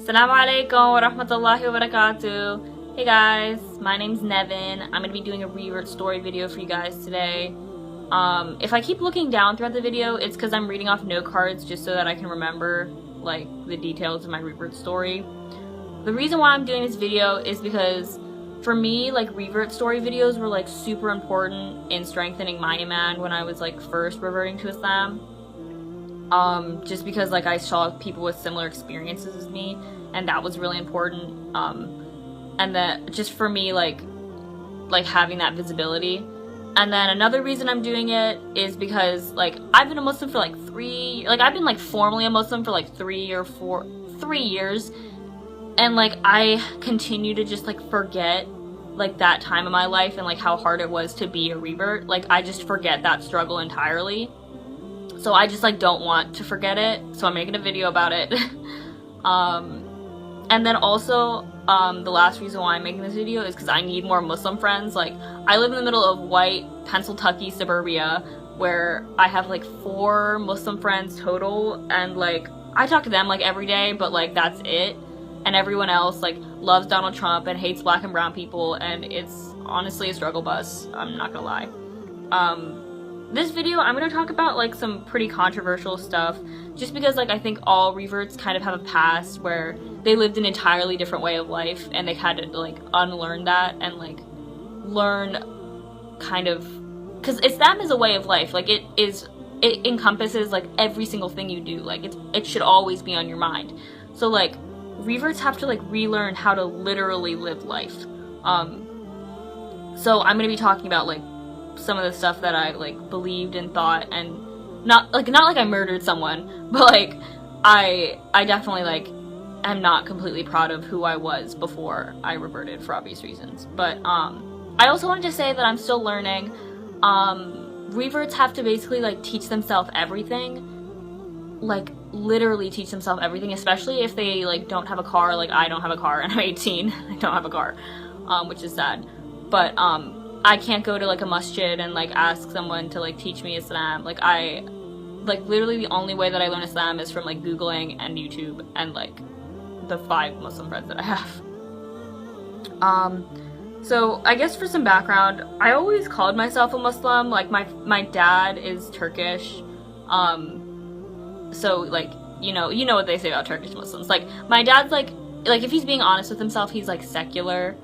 Assalamu alaikum wa rahmatullahi wa barakatuh. Hey guys, my name's Nevin. I'm gonna be doing a Revert story video for you guys today. If I keep looking down throughout the video, it's because I'm reading off note cards just so that I can remember like the details of my Revert story. The reason why I'm doing this video is because for me, like, Revert story videos were like super important in strengthening my iman when I was like first reverting to Islam. Just because like I saw people with similar experiences as me, and that was really important. And that just for me, like having that visibility. And then another reason I'm doing it is because like I've been a Muslim for like I've been like formally a Muslim for like 3 years, and like I continue to just like forget like that time of my life and like how hard it was to be a revert. Like I just forget that struggle entirely. So I just like don't want to forget it, so I'm making a video about it. And then also the last reason why I'm making this video is because I need more Muslim friends. Like I live in the middle of white Pennsylvania suburbia where I have like 4 Muslim friends total, and like I talk to them like every day, but like that's it. And everyone else like loves Donald Trump and hates black and brown people, and it's honestly a struggle bus, I'm not gonna lie. This video, I'm gonna talk about like some pretty controversial stuff, just because like I think all reverts kind of have a past where they lived an entirely different way of life, and they had to like unlearn that and like learn kind of, because Islam is a way of life. Like it encompasses like every single thing you do. Like it should always be on your mind. So like reverts have to like relearn how to literally live life. So I'm gonna be talking about like some of the stuff that I like believed and thought, and not like I murdered someone, but like I definitely like am not completely proud of who I was before I reverted for obvious reasons. But I also wanted to say that I'm still learning. Reverts have to basically like teach themselves everything, like literally teach themselves everything, especially if they like don't have a car. Like I don't have a car and I'm 18. I don't have a car, which is sad. But I can't go to like a masjid and like ask someone to like teach me Islam. Like literally the only way that I learn Islam is from like Googling and YouTube and like the 5 Muslim friends that I have. So I guess for some background, I always called myself a Muslim. Like my dad is Turkish. So like you know what they say about Turkish Muslims. Like my dad's like if he's being honest with himself, he's like secular.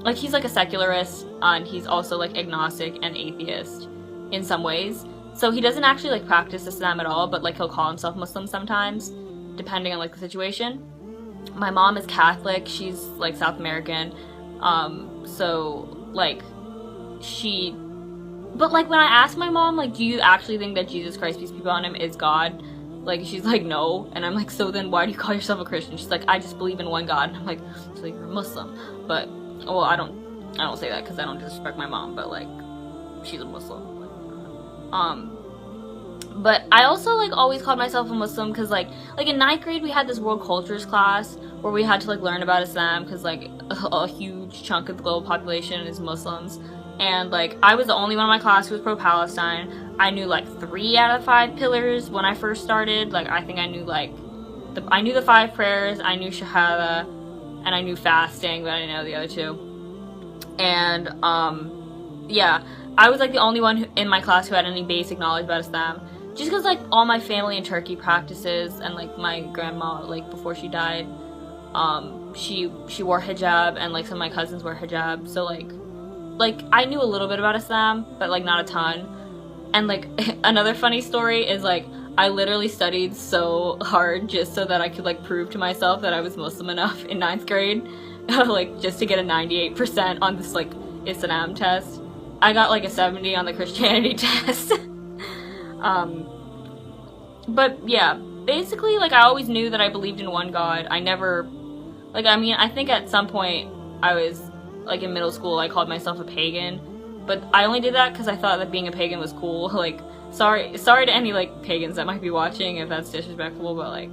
Like he's like a secularist, and he's also like agnostic and atheist in some ways. So he doesn't actually like practice Islam at all, but like he'll call himself Muslim sometimes, depending on like the situation. My mom is Catholic. She's like South American. So like but like when I asked my mom like, do you actually think that Jesus Christ, peace be upon him, is God? Like she's like, no. And I'm like, so then why do you call yourself a Christian? She's like, I just believe in one God. And I'm like, so you're a Muslim. But well, I don't say that because I don't disrespect my mom, but like she's a Muslim. But I also like always called myself a Muslim because like in 9th grade we had this world cultures class where we had to like learn about Islam, because like a huge chunk of the global population is Muslims, and like I was the only one in my class who was pro-Palestine. I knew like 3 out of 5 pillars when I first started. Like I think I knew like I knew the 5 prayers, I knew Shahada, and I knew fasting, but I didn't know the other 2. And yeah, I was like the only one in my class who had any basic knowledge about Islam, just because like all my family in Turkey practices, and like my grandma, like before she died, she wore hijab, and like some of my cousins wore hijab. So like I knew a little bit about Islam, but like not a ton. And like another funny story is like I literally studied so hard just so that I could like prove to myself that I was Muslim enough in 9th grade, like just to get a 98% on this like Islam test. I got like a 70 on the Christianity test. But yeah, basically like I always knew that I believed in one God. I never, like, I mean, I think at some point I was like in middle school I called myself a pagan, but I only did that because I thought that being a pagan was cool. Like sorry to any like pagans that might be watching if that's disrespectful, but like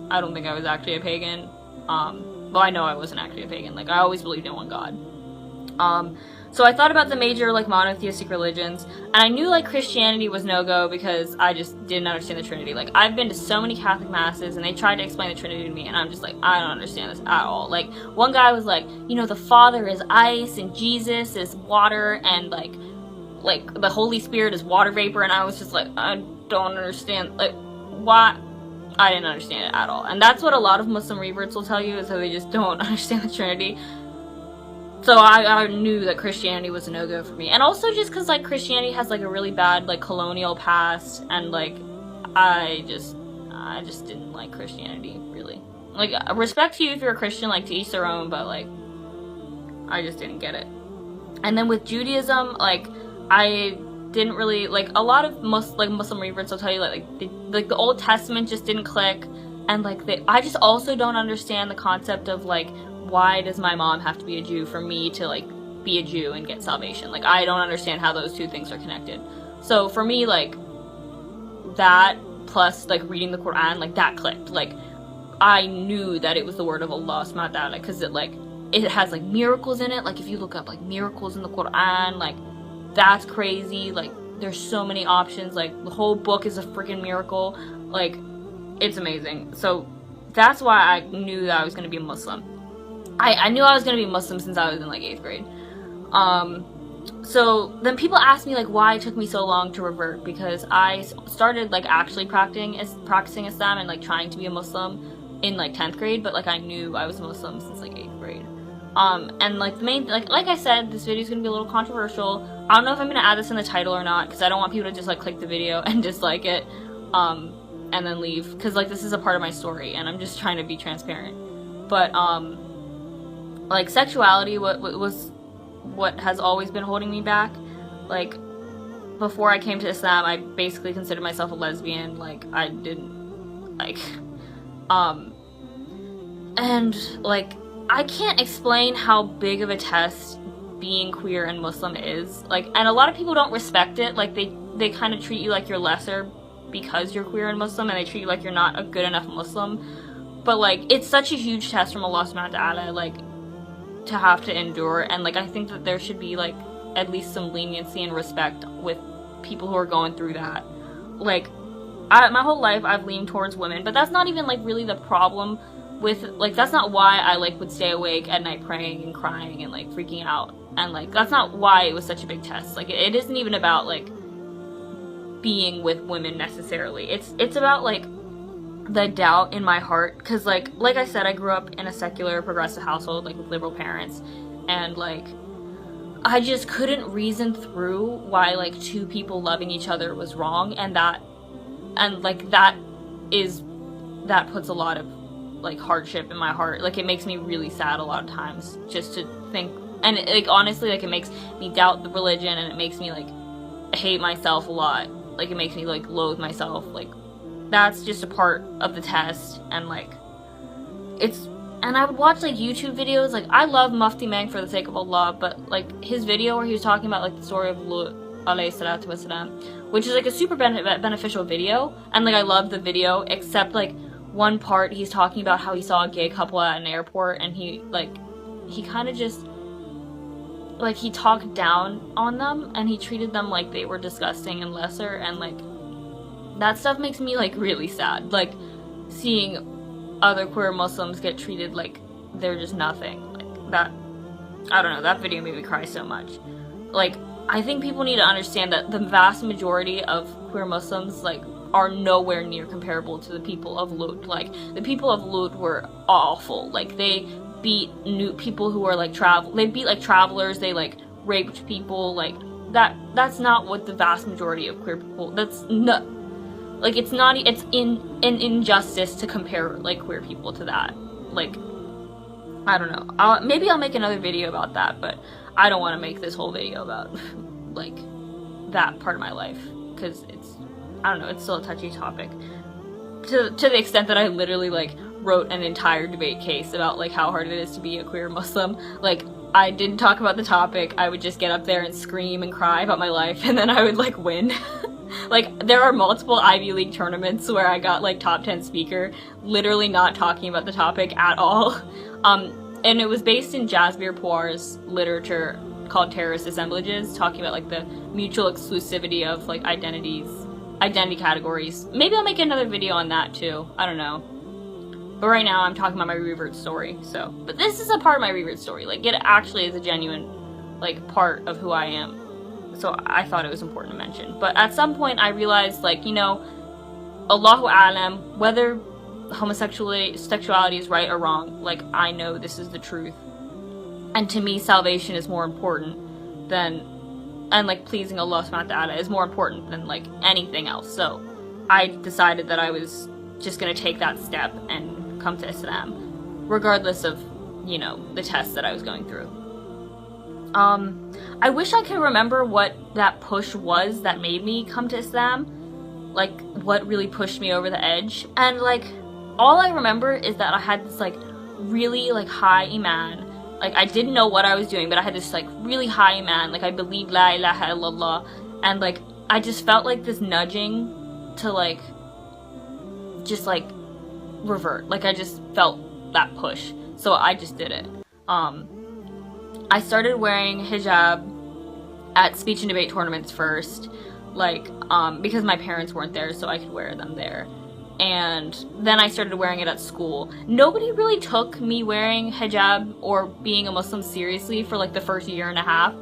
I don't think I was actually a pagan. Well, I know I wasn't actually a pagan. Like I always believed in one God. So I thought about the major like monotheistic religions, and I knew like Christianity was no-go because I just didn't understand the Trinity. Like, I've been to so many Catholic masses and they tried to explain the Trinity to me, and I'm just like, I don't understand this at all. Like, one guy was like, you know, the Father is ice and Jesus is water, and like the Holy Spirit is water vapor, and I was just like, I don't understand, like, why? I didn't understand it at all. And that's what a lot of Muslim reverts will tell you, is that they just don't understand the Trinity. So I knew that Christianity was a no-go for me. And also just because, like, Christianity has, like, a really bad, like, colonial past, and, like, I just didn't like Christianity, really. Like, respect to you if you're a Christian, like, to each their own, but, like, I just didn't get it. And then with Judaism, like, I didn't really, like, a lot of Muslim reverts will tell you, like the Old Testament just didn't click, and, like, I just also don't understand the concept of, like, why does my mom have to be a Jew for me to, like, be a Jew and get salvation? Like, I don't understand how those two things are connected. So for me, like, that plus, like, reading the Quran, like, that clicked. Like, I knew that it was the word of Allah subhanahu wa ta'ala, because it has, like, miracles in it. Like, if you look up, like, miracles in the Quran, like, that's crazy. Like, there's so many options. Like, the whole book is a freaking miracle. Like, it's amazing. So that's why I knew that I was going to be a Muslim. I knew I was going to be Muslim since I was in, like, 8th grade. So then people asked me, like, why it took me so long to revert, because I started, like, actually practicing Islam and, like, trying to be a Muslim in, like, 10th grade, but, like, I knew I was a Muslim since, like, 8th grade. And, like, the main, like I said, this video is going to be a little controversial. I don't know if I'm going to add this in the title or not, because I don't want people to just, like, click the video and dislike it, and then leave, because, like, this is a part of my story, and I'm just trying to be transparent. But, like, sexuality was what has always been holding me back. Like, before I came to Islam, I basically considered myself a lesbian. Like, I didn't, like, and, like, I can't explain how big of a test being queer and Muslim is. Like, and a lot of people don't respect it. Like, they kind of treat you like you're lesser because you're queer and Muslim, and they treat you like you're not a good enough Muslim. But, like, it's such a huge test from Allah subhanahu wa ta'ala, like, to have to endure. And, like, I think that there should be, like, at least some leniency and respect with people who are going through that. Like, my whole life I've leaned towards women, but that's not even, like, really the problem with, like, that's not why I, like, would stay awake at night praying and crying and, like, freaking out. And, like, that's not why it was such a big test. Like, it isn't even about, like, being with women necessarily. It's about, like, the doubt in my heart, because, like I said, I grew up in a secular, progressive household, like, with liberal parents, and, like, I just couldn't reason through why, like, two people loving each other was wrong, and that puts a lot of, like, hardship in my heart. Like, it makes me really sad a lot of times just to think, and, like, honestly, like, it makes me doubt the religion, and it makes me, like, hate myself a lot. Like, it makes me, like, loathe myself. Like, that's just a part of the test. And, like, and I would watch, like, YouTube videos. Like, I love Mufti Meng for the sake of Allah, but, like, his video where he was talking about, like, the story of Lut alayhi salatu wasalam, which is, like, a super beneficial video, and, like, I love the video, except, like, one part he's talking about how he saw a gay couple at an airport, and he kind of just, like, he talked down on them, and he treated them like they were disgusting and lesser, and, like, that stuff makes me, like, really sad. Like, seeing other queer Muslims get treated like they're just nothing. Like, that, I don't know, that video made me cry so much. Like, I think people need to understand that the vast majority of queer Muslims, like, are nowhere near comparable to the people of Lut. Like, the people of Lut were awful. Like, they beat people who were, like, they beat, like, travelers, they, like, raped people. Like, that's not what the vast majority of queer people, that's not, like, it's an injustice to compare, like, queer people to that. Like, I don't know. Maybe I'll make another video about that, but I don't want to make this whole video about, like, that part of my life, because I don't know, it's still a touchy topic. To the extent that I literally, like, wrote an entire debate case about, like, how hard it is to be a queer Muslim. Like, I didn't talk about the topic, I would just get up there and scream and cry about my life, and then I would, like, win. Like, there are multiple Ivy League tournaments where I got, like, top 10 speaker, literally not talking about the topic at all. And it was based in Jasbir Puar's literature called terrorist assemblages, talking about like the mutual exclusivity of like identity categories. Maybe I'll make another video on that too. I don't know. But right now I'm talking about my Revert story. So, but this is a part of my Revert story. Like, it actually is a genuine like part of who I am. So I thought it was important to mention. But at some point I realized, like, you know, Allahu Alam, whether homosexuality is right or wrong, like, I know this is the truth. And to me, salvation is more important than, and like pleasing Allah subhanahu wa ta'ala is more important than like anything else. So I decided that I was just gonna take that step and come to Islam, regardless of, you know, the tests that I was going through. I wish I could remember what that push was that made me come to Islam, like what really pushed me over the edge. And like, all I remember is that I had this like really like high iman. Like, I didn't know what I was doing, but I had this like really high iman. Like, I believed la ilaha illallah, and like I just felt like this nudging to like just like revert. Like, I just felt that push, so I just did it. I started wearing hijab at speech and debate tournaments first, like, because my parents weren't there, so I could wear them there. And then I started wearing it at school. Nobody really took me wearing hijab or being a Muslim seriously for like the first year and a half.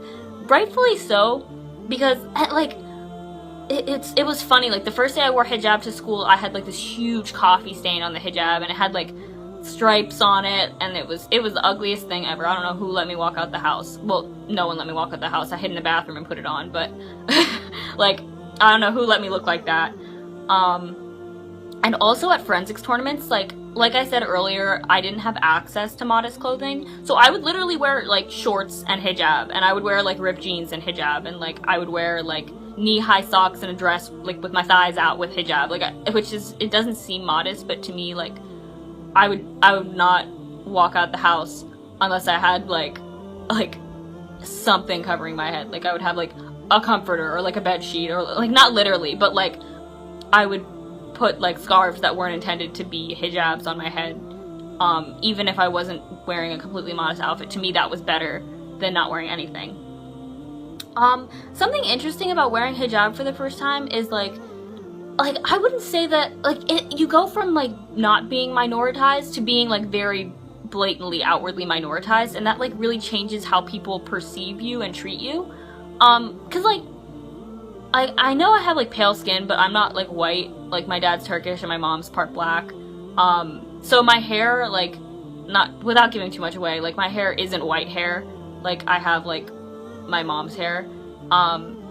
Rightfully so, because like, it was funny. Like, the first day I wore hijab to school, I had like this huge coffee stain on the hijab, and it had like stripes on it, and it was the ugliest thing ever. I don't know who let me walk out the house. Well, no one let me walk out the house. I hid in the bathroom and put it on, but like, I don't know who let me look like that. And also at forensics tournaments, like I said earlier, I didn't have access to modest clothing, so I would literally wear like shorts and hijab, and I would wear like ripped jeans and hijab, and like I would wear like knee-high socks and a dress like with my thighs out with hijab, like, it doesn't seem modest, but to me, like, I would not walk out the house unless I had like something covering my head. Like, I would have like a comforter or like a bed sheet, or like, not literally, but like I would put like scarves that weren't intended to be hijabs on my head, even if I wasn't wearing a completely modest outfit. To me, that was better than not wearing anything. Something interesting about wearing hijab for the first time is like I wouldn't say that, like, you go from like not being minoritized to being like very blatantly outwardly minoritized, and that like really changes how people perceive you and treat you. Cause like, I know I have like pale skin, but I'm not like white. Like, my dad's Turkish and my mom's part black. So my hair, like, not, without giving too much away, like, my hair isn't white hair. Like, I have like my mom's hair.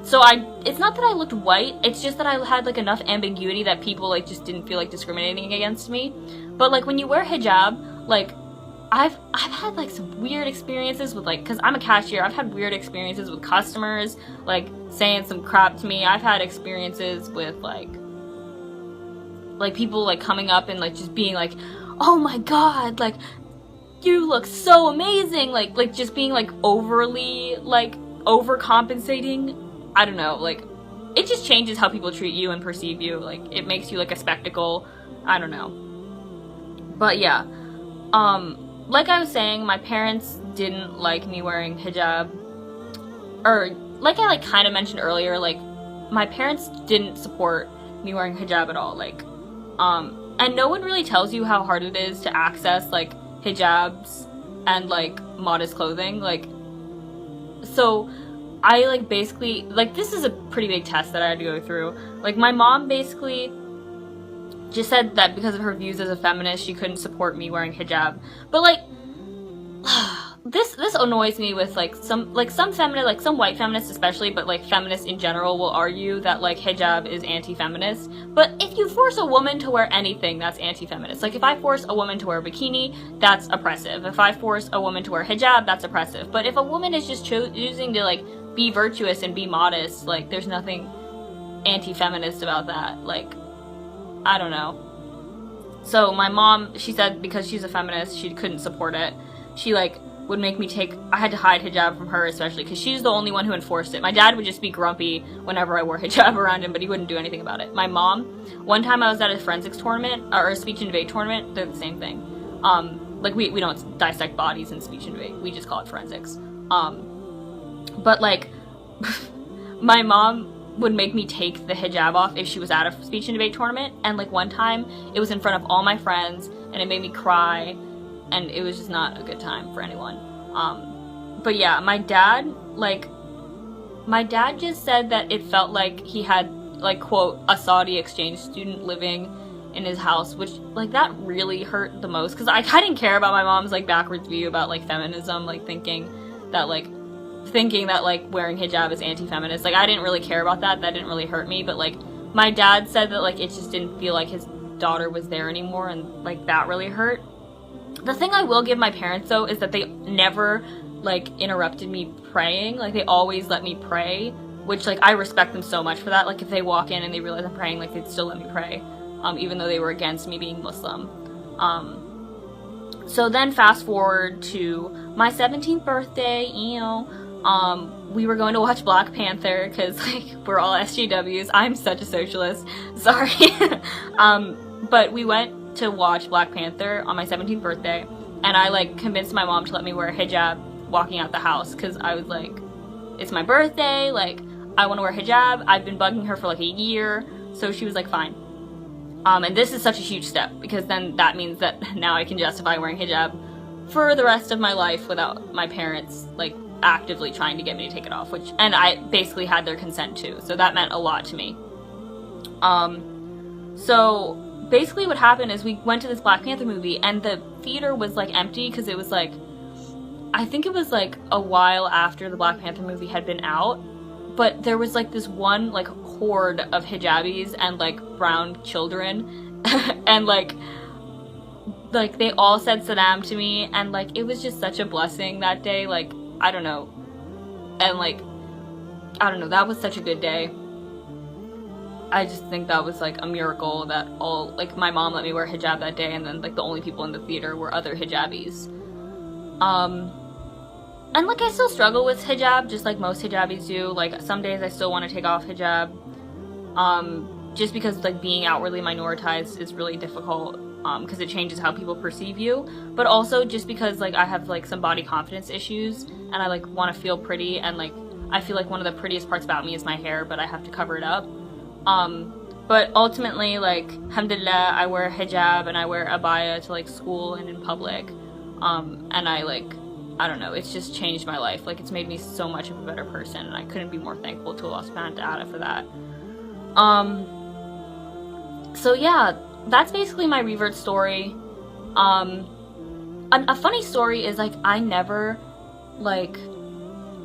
So it's not that I looked white, it's just that I had like enough ambiguity that people like just didn't feel like discriminating against me. But like, when you wear hijab, like, I've had like some weird experiences with, like, cause I'm a cashier, I've had weird experiences with customers like saying some crap to me. I've had experiences with like people like coming up and like just being like, oh my god, like, you look so amazing, like just being like overly like overcompensating. I don't know, like, it just changes how people treat you and perceive you. Like, it makes you like a spectacle. I don't know. But yeah, like I was saying, my parents didn't like me wearing hijab, or like I like kind of mentioned earlier, like, my parents didn't support me wearing hijab at all. Like, and no one really tells you how hard it is to access like hijabs and like modest clothing. Like, so I like basically, like, this is a pretty big test that I had to go through. Like, my mom basically just said that because of her views as a feminist, she couldn't support me wearing hijab. But like, this annoys me with like some feminist, like some white feminists especially, but like feminists in general will argue that like hijab is anti-feminist. But if you force a woman to wear anything, that's anti-feminist. Like, if I force a woman to wear a bikini, that's oppressive. If I force a woman to wear hijab, that's oppressive. But if a woman is just choosing to like be virtuous and be modest, like, there's nothing anti-feminist about that. Like, I don't know. So my mom, she said because she's a feminist, she couldn't support it. She like would make me I had to hide hijab from her, especially because she's the only one who enforced it. My dad would just be grumpy whenever I wore hijab around him, but he wouldn't do anything about it. My mom, one time I was at a forensics tournament, or a speech and debate tournament, they're the same thing. Like, we don't dissect bodies in speech and debate, we just call it forensics. But like, my mom would make me take the hijab off if she was at a speech and debate tournament, and like one time it was in front of all my friends and it made me cry, and it was just not a good time for anyone. But yeah, my dad just said that it felt like he had, like, quote, a Saudi exchange student living in his house, which, like, that really hurt the most, because I didn't care about my mom's, like, backwards view about, like, feminism, like, thinking that wearing hijab is anti-feminist. Like, I didn't really care about that. That didn't really hurt me. But like, my dad said that like it just didn't feel like his daughter was there anymore, and like that really hurt. The thing I will give my parents though is that they never like interrupted me praying. Like, they always let me pray, which like I respect them so much for that. Like, if they walk in and they realize I'm praying, like they'd still let me pray, even though they were against me being Muslim. So then fast forward to my 17th birthday, we were going to watch Black Panther because like we're all SJWs. I'm such a socialist. Sorry. But we went to watch Black Panther on my 17th birthday, and I like convinced my mom to let me wear a hijab walking out the house, because I was like, it's my birthday, like I want to wear a hijab. I've been bugging her for like a year, so she was like, fine. And this is such a huge step, because then that means that now I can justify wearing hijab for the rest of my life without my parents like actively trying to get me to take it off, and I basically had their consent too, so that meant a lot to me. So basically what happened is we went to this Black Panther movie, and the theater was like empty because it was like, I think it was like a while after the Black Panther movie had been out, but there was like this one like horde of hijabis and like brown children and like they all said salam to me, and like it was just such a blessing that day. Like, I don't know, and like I don't know, that was such a good day. I just think that was like a miracle that all, like, my mom let me wear hijab that day, and then like the only people in the theater were other hijabis. And like I still struggle with hijab, just like most hijabis do. Like, some days I still want to take off hijab, just because like being outwardly minoritized is really difficult, because it changes how people perceive you, but also just because like I have like some body confidence issues, and I like want to feel pretty, and like I feel like one of the prettiest parts about me is my hair, but I have to cover it up. But ultimately, like, alhamdulillah, I wear a hijab and I wear abaya to like school and in public, and I don't know, it's just changed my life. Like, it's made me so much of a better person, and I couldn't be more thankful to Allah subhanahu wa ta'ala for that. So yeah, that's basically my revert story. A funny story is, like, I never, like,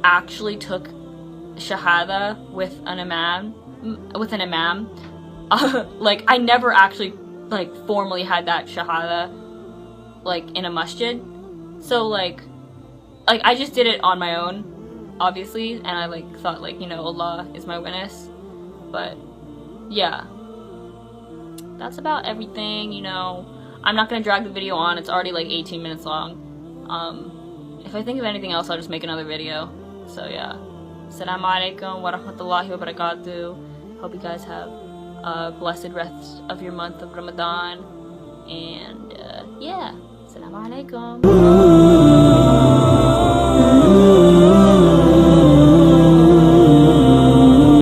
actually took shahada with an imam. Like, I never actually, like, formally had that shahada, like, in a masjid. So, like, I just did it on my own, obviously, and I, like, thought, like, you know, Allah is my witness. But, yeah. That's about everything, you know. I'm not gonna drag the video on, it's already, like, 18 minutes long. If I think of anything else, I'll just make another video. So, yeah. Assalamu alaikum wa rahmatullahi wa barakatuh. Hope you guys have a blessed rest of your month of Ramadan. And, yeah. Assalamu alaikum.